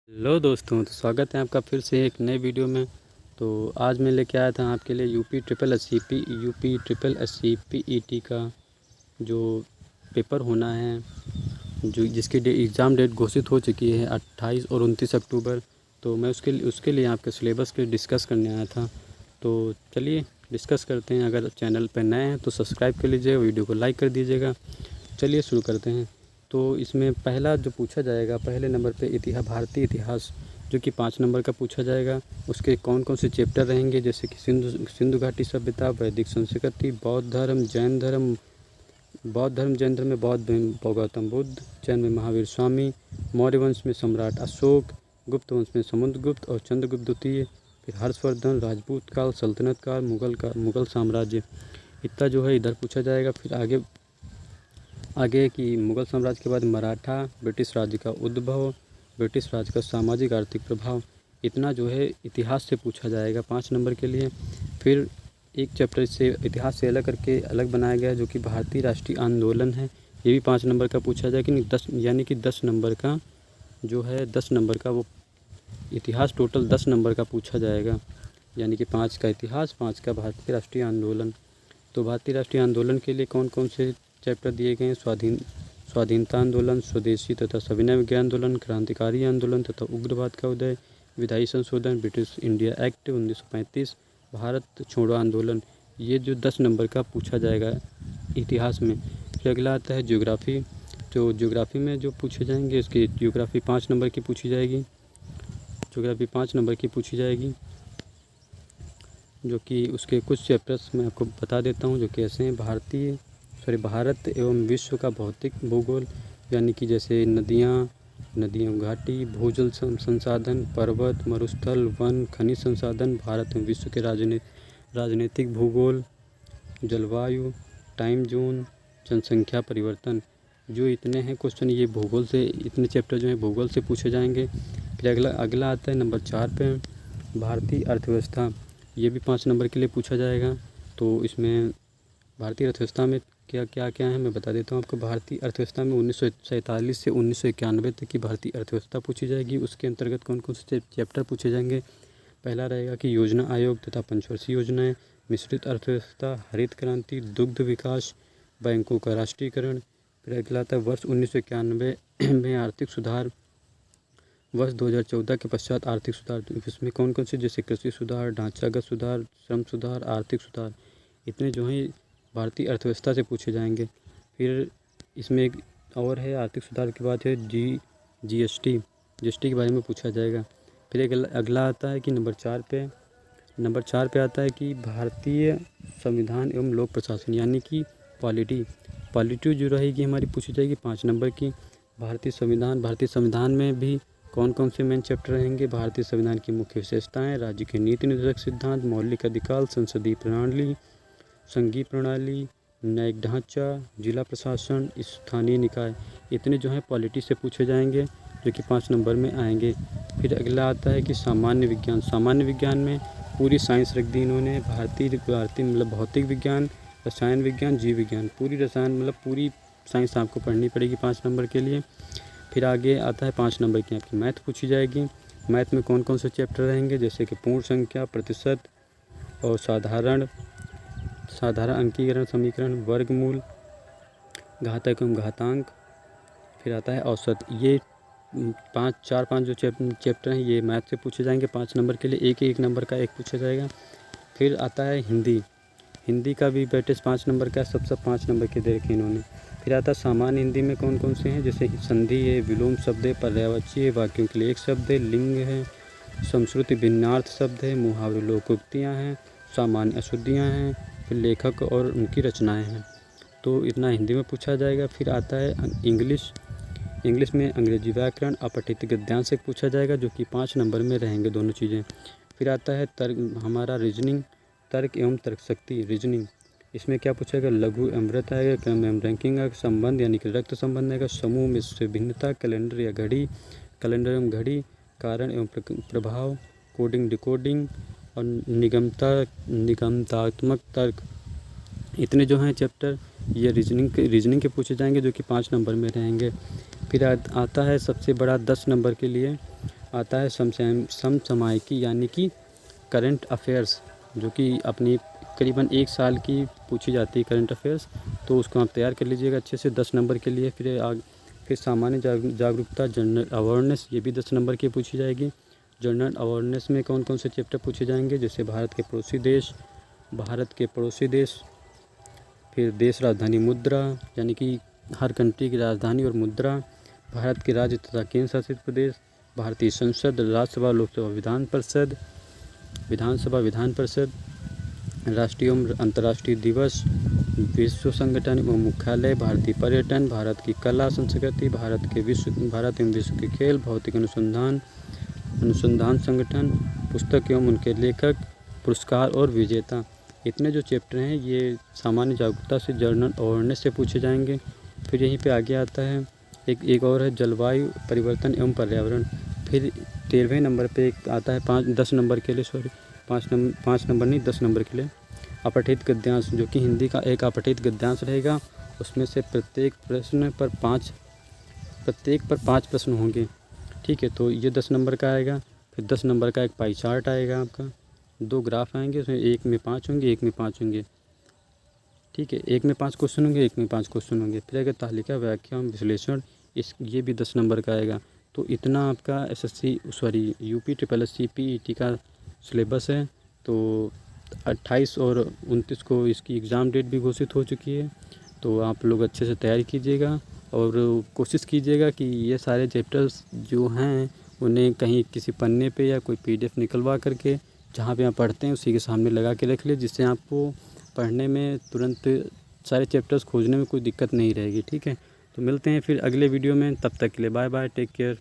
Hello दोस्तों, तो स्वागत है आपका फिर से एक नए वीडियो में। तो आज मैं लेके आया था आपके लिए UP triple S C P E T का जो पेपर होना है, जो जिसकी एग्ज़ाम डेट घोषित हो चुकी है 28 और 29 अक्टूबर। तो मैं उसके लिए आपके सिलेबस के डिस्कस करने आया था। तो चलिए डिस्कस करते हैं। अगर चैनल पर नए हैं तो सब्सक्राइब कर लीजिएगा, वीडियो को लाइक कर दीजिएगा। चलिए शुरू करते हैं। तो इसमें पहला जो पूछा जाएगा, पहले नंबर पे भारतीय इतिहास, जो कि 5 नंबर का पूछा जाएगा। उसके कौन कौन से चैप्टर रहेंगे, जैसे कि सिंधु घाटी सभ्यता, वैदिक संस्कृति, बौद्ध धर्म, जैन धर्म। जैन धर्म में गौतम बुद्ध, जैन में महावीर स्वामी, मौर्य वंश में सम्राट अशोक, गुप्त वंश में समुद्रगुप्त और चंद्रगुप्त द्वितीय, फिर हर्षवर्धन, राजपूत काल, सल्तनत काल, मुग़ल साम्राज्य। इतना जो है इधर पूछा जाएगा। फिर आगे कि मुग़ल साम्राज्य के बाद मराठा, ब्रिटिश राज्य का उद्भव, ब्रिटिश राज्य का सामाजिक आर्थिक प्रभाव। इतना जो है इतिहास से पूछा जाएगा 5 नंबर के लिए। फिर एक चैप्टर से इतिहास से अलग करके अलग बनाया गया है, जो कि भारतीय राष्ट्रीय आंदोलन है। ये भी 5 नंबर का पूछा जाएगा कि 10 यानी कि 10 नंबर का जो है 10 नंबर का वो इतिहास टोटल 10 नंबर का पूछा जाएगा। यानी कि 5 का इतिहास, 5 का भारतीय राष्ट्रीय आंदोलन। तो भारतीय राष्ट्रीय आंदोलन के लिए कौन कौन से चैप्टर दिए गए हैं? स्वाधीनता आंदोलन, स्वदेशी तथा सविनय विज्ञान आंदोलन, क्रांतिकारी आंदोलन तथा उग्रवाद का उदय, विधायी संशोधन, ब्रिटिश इंडिया एक्ट 1935, भारत छोड़ो आंदोलन। ये जो 10 नंबर का पूछा जाएगा इतिहास में। फिर अगला आता है ज्योग्राफी। जो ज्योग्राफी में जो पूछे जाएंगे, इसकी ज्योग्राफी 5 नंबर की पूछी जाएगी। ज्योग्राफी 5 नंबर की पूछी जाएगी, जो कि उसके कुछ चैप्टर्स मैं आपको बता देता हूँ, जो कि ऐसे हैं। भारत एवं विश्व का भौतिक भूगोल, यानी कि जैसे नदियों घाटी, भूजल संसाधन, पर्वत, मरुस्थल, वन, खनिज संसाधन, भारत एवं विश्व के राजनीतिक भूगोल, जलवायु, टाइम जोन, जनसंख्या परिवर्तन। जो इतने हैं क्वेश्चन, ये भूगोल से, इतने चैप्टर जो हैं भूगोल से पूछे जाएंगे। फिर अगला आता है नंबर 4 पे भारतीय अर्थव्यवस्था। ये भी 5 नंबर के लिए पूछा जाएगा। तो इसमें भारतीय अर्थव्यवस्था में क्या है मैं बता देता हूँ आपको। भारतीय अर्थव्यवस्था में 1947 से 1991 तक की भारतीय अर्थव्यवस्था पूछी जाएगी। उसके अंतर्गत कौन कौन से चैप्टर पूछे जाएंगे? पहला रहेगा कि योजना आयोग तथा पंचवर्षीय योजनाएं, मिश्रित अर्थव्यवस्था, हरित क्रांति, दुग्ध विकास, बैंकों का राष्ट्रीयकरण। फिर अगला आता है वर्ष 1991 में आर्थिक सुधार, वर्ष 2014 के पश्चात आर्थिक सुधार। इसमें कौन कौन से, जैसे कृषि सुधार, ढांचागत सुधार, श्रम सुधार, आर्थिक सुधार। इतने जो हैं भारतीय अर्थव्यवस्था से पूछे जाएंगे। फिर इसमें एक और है, आर्थिक सुधार के बाद है जीएसटी के बारे में पूछा जाएगा। फिर एक अगला आता है कि नंबर 4 पे आता है कि भारतीय संविधान एवं लोक प्रशासन, यानी कि पॉलिटी जो रहेगी हमारी पूछी जाएगी 5 नंबर की। भारतीय संविधान में भी कौन कौन से मेन चैप्टर रहेंगे? भारतीय संविधान की मुख्य विशेषताएं, राज्य के नीति निर्धारक सिद्धांत, मौलिक अधिकार, संसदीय प्रणाली, संघीय प्रणाली, न्यायिक ढांचा, जिला प्रशासन, स्थानीय निकाय। इतने जो हैं पॉलिटी से पूछे जाएंगे, जो कि 5 नंबर में आएंगे। फिर अगला आता है कि सामान्य विज्ञान में पूरी साइंस रख दी इन्होंने। भारतीय मतलब भौतिक विज्ञान, रसायन विज्ञान, जीव विज्ञान, पूरी रसायन मतलब पूरी साइंस आपको पढ़नी पड़ेगी 5 नंबर के लिए। फिर आगे आता है 5 नंबर की आपकी मैथ पूछी जाएगी। मैथ में कौन कौन से चैप्टर रहेंगे? जैसे कि पूर्ण संख्या, प्रतिशत और साधारण अंकीकरण, समीकरण, वर्गमूल, घातक एवं घातांक। फिर आता है औसत। ये 5 जो चैप्टर हैं ये मैथ से पूछे जाएंगे 5 नंबर के लिए। एक नंबर का एक पूछा जाएगा। फिर आता है हिंदी का भी वेटेज 5 नंबर का, सब 5 नंबर के दे रखे इन्होंने। फिर आता है सामान्य हिंदी में कौन कौन से हैं? जैसे संधि है, विलोम शब्द है, पर्यायवाची है, वाक्यों के लिए एक शब्द है, लिंग है, संस्कृति भिन्नार्थ शब्द है, मुहावरे लोकोक्तियाँ हैं, सामान्य अशुद्धियाँ हैं, फिर लेखक और उनकी रचनाएं हैं। तो इतना हिंदी में पूछा जाएगा। फिर आता है इंग्लिश में अंग्रेजी व्याकरण, अपठित गद्यांश से पूछा जाएगा, जो कि 5 नंबर में रहेंगे दोनों चीज़ें। फिर आता है रीजनिंग, तर्क एवं तर्क शक्ति, रीजनिंग। इसमें क्या पूछेगा? लघु एवं वृत्त आएगा, क्रम एवं रैंकिंग आएगा, संबंध यानी कि रक्त संबंध आएगा, समूह में से भिन्नता, कैलेंडर एवं घड़ी, कारण एवं प्रभाव, कोडिंग डिकोडिंग और निगमतात्मक तर्क। इतने जो हैं चैप्टर ये रीजनिंग के पूछे जाएंगे, जो कि 5 नंबर में रहेंगे। फिर आता है सबसे बड़ा 10 नंबर के लिए आता है समसामयिकी यानी कि करंट अफेयर्स, जो कि अपनी करीबन 1 साल की पूछी जाती है करंट अफेयर्स। तो उसको आप तैयार कर लीजिएगा अच्छे से 10 नंबर के लिए। फिर सामान्य जागरूकता जनरल अवेयरनेस, ये भी 10 नंबर की पूछी जाएगी। जनरल अवेयरनेस में कौन कौन से चैप्टर पूछे जाएंगे, जैसे भारत के पड़ोसी देश, फिर देश राजधानी मुद्रा यानी कि हर कंट्री की राजधानी और मुद्रा, भारत के राज्य तथा केंद्र शासित प्रदेश, भारतीय संसद, राज्यसभा, लोकसभा, विधान परिषद, राष्ट्रीय एवं अंतर्राष्ट्रीय दिवस, विश्व संगठन एवं मुख्यालय, भारतीय पर्यटन, भारत की कला संस्कृति, भारत एवं विश्व के खेल, भौतिक अनुसंधान संगठन, पुस्तक एवं उनके लेखक, पुरस्कार और विजेता। इतने जो चैप्टर हैं ये सामान्य जागरूकता से जनरल अवेयरनेस से पूछे जाएंगे। फिर यहीं पे आगे आता है एक और है जलवायु परिवर्तन एवं पर्यावरण। फिर 13वें नंबर पे एक आता है 10 नंबर के लिए 10 नंबर के लिए अपठित गद्यांश, जो कि हिंदी का एक अपठित गद्यांश रहेगा। उसमें से प्रत्येक पर 5 प्रश्न होंगे। ठीक है, तो ये 10 नंबर का आएगा। फिर 10 नंबर का एक पाई चार्ट आएगा आपका, 2 ग्राफ आएंगे, उसमें एक में 5 होंगे, एक में 5 होंगे। ठीक है, एक में 5 क्वेश्चन होंगे, एक में 5 क्वेश्चन होंगे। फिर अगर तालिका व्याख्या विश्लेषण, ये भी 10 नंबर का आएगा। तो इतना आपका यूपी SSSC PET का सिलेबस है। तो 28 और 29 को इसकी एग्ज़ाम डेट भी घोषित हो चुकी है। तो आप लोग अच्छे से तैयारी कीजिएगा और कोशिश कीजिएगा कि ये सारे चैप्टर्स जो हैं उन्हें कहीं किसी पन्ने पे या कोई PDF निकलवा करके जहाँ पे आप पढ़ते हैं उसी के सामने लगा के रख ले, जिससे आपको पढ़ने में तुरंत सारे चैप्टर्स खोजने में कोई दिक्कत नहीं रहेगी। ठीक है, तो मिलते हैं फिर अगले वीडियो में, तब तक के लिए बाय बाय, टेक केयर।